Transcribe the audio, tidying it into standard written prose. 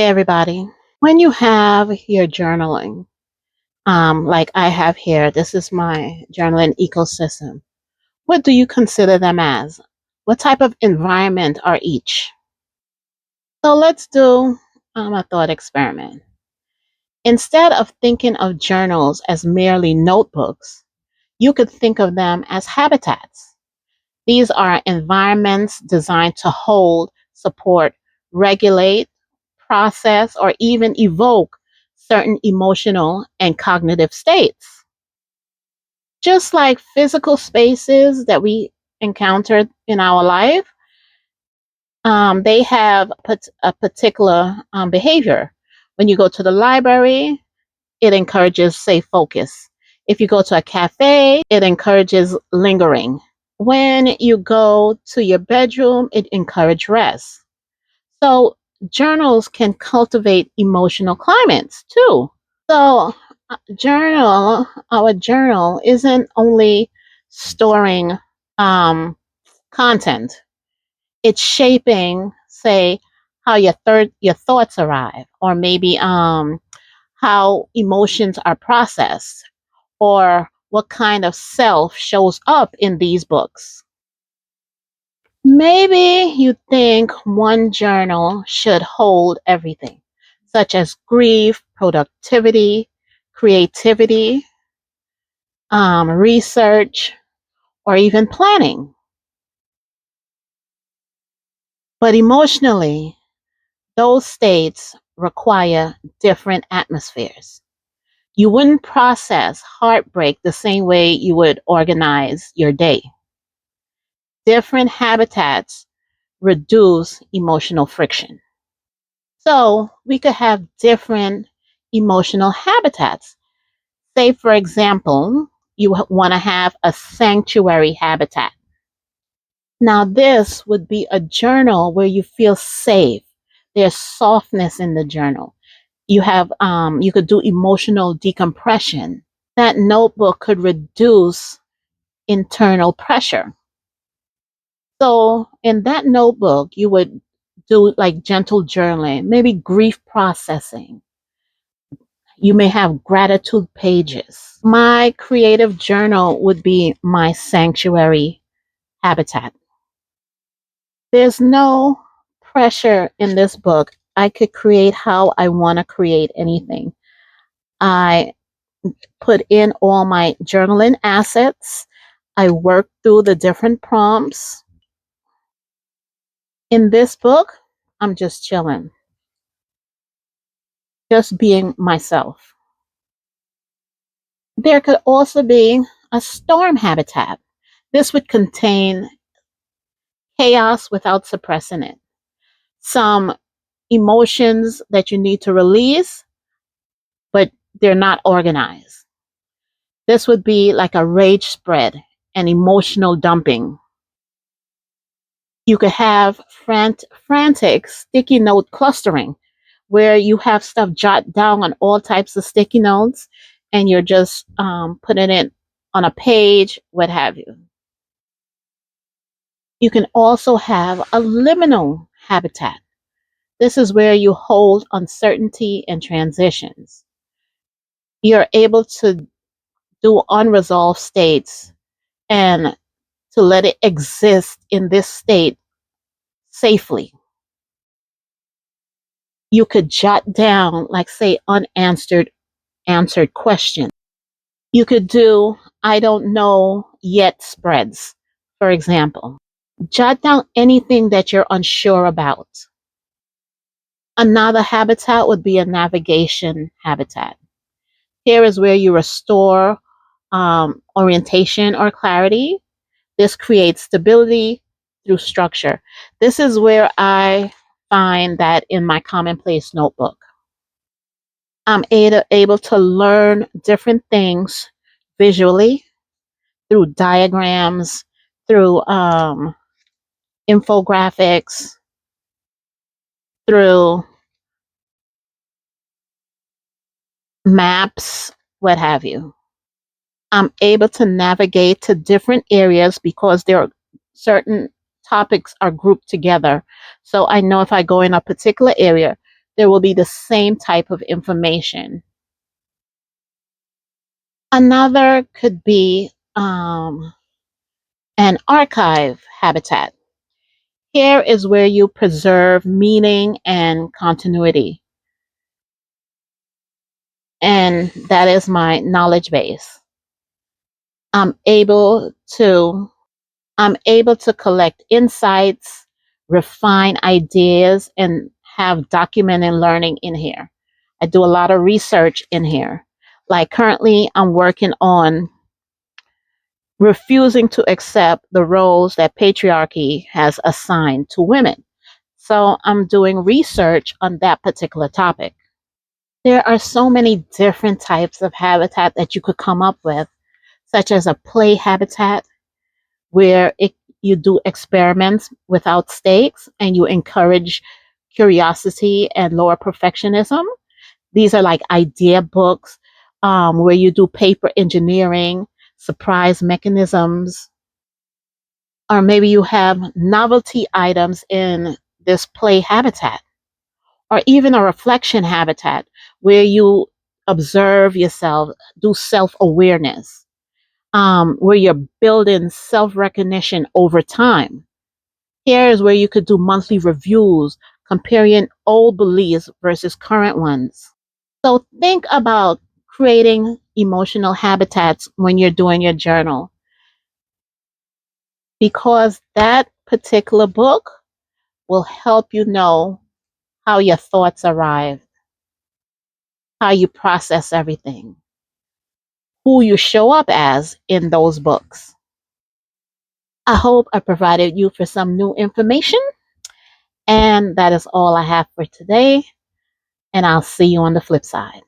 Hey everybody. When you have your journaling, like I have here, this is my journaling ecosystem. What do you consider them as? What type of environment are each? So let's do a thought experiment. Instead of thinking of journals as merely notebooks, you could think of them as habitats. These are environments designed to hold, support, regulate, process, or even evoke certain emotional and cognitive states. Just like physical spaces that we encounter in our life, they have a particular behavior. When you go to the library, it encourages, say, focus. If you go to a cafe, it encourages lingering. When you go to your bedroom, it encourages rest. So journals can cultivate emotional climates too. So our journal isn't only storing um, content; it's shaping, say, how your thoughts arrive, or maybe how emotions are processed, or what kind of self shows up in these books. Maybe you think one journal should hold everything, such as grief, productivity, creativity, research, or even planning. But emotionally, those states require different atmospheres. You wouldn't process heartbreak the same way you would organize your day. Different habitats reduce emotional friction. So we could have different emotional habitats. Say, for example, you want to have a sanctuary habitat. Now, this would be a journal where you feel safe. There's softness in the journal. You could do emotional decompression. That notebook could reduce internal pressure. So, in that notebook, you would do like gentle journaling, maybe grief processing. You may have gratitude pages. My creative journal would be my sanctuary habitat. There's no pressure in this book. I could create how I want to create anything. I put in all my journaling assets. I work through the different prompts. In this book, I'm just chilling, just being myself. There could also be a storm habitat. This would contain chaos without suppressing it. Some emotions that you need to release, but they're not organized. This would be like a rage spread and emotional dumping. You could have frantic sticky note clustering, where you have stuff jot down on all types of sticky notes and you're just putting it on a page, what have you. You can also have a liminal habitat. This is where you hold uncertainty and transitions. You're able to do unresolved states and to let it exist in this state safely. You could jot down, like, say, unanswered answered questions. You could do I don't know yet spreads, for example. Jot down anything that you're unsure about. Another habitat would be a navigation habitat. Here is where you restore orientation or clarity. This creates stability through structure. This is where I find that in my commonplace notebook. I'm able to learn different things visually through diagrams, through infographics, through maps, what have you. I'm able to navigate to different areas because there are certain topics are grouped together. So I know if I go in a particular area, there will be the same type of information. Another could be an archive habitat. Here is where you preserve meaning and continuity. And that is my knowledge base. I'm able to I'm able to collect insights, refine ideas, and have documented learning in here. I do a lot of research in here. Like currently, I'm working on refusing to accept the roles that patriarchy has assigned to women. So I'm doing research on that particular topic. There are so many different types of habitat that you could come up with, such as a play habitat, where you do experiments without stakes and you encourage curiosity and lower perfectionism. These are like idea books, where you do paper engineering, surprise mechanisms, or maybe you have novelty items in this play habitat, or even a reflection habitat where you observe yourself, do self awareness, where you're building self recognition over time. Here is where you could do monthly reviews, comparing old beliefs versus current ones. So think about creating emotional habitats when you're doing your journal, because that particular book will help you know how your thoughts arrive, how you process everything, who you show up as in those books. I hope I provided you for some new information, and that is all I have for today. And I'll see you on the flip side.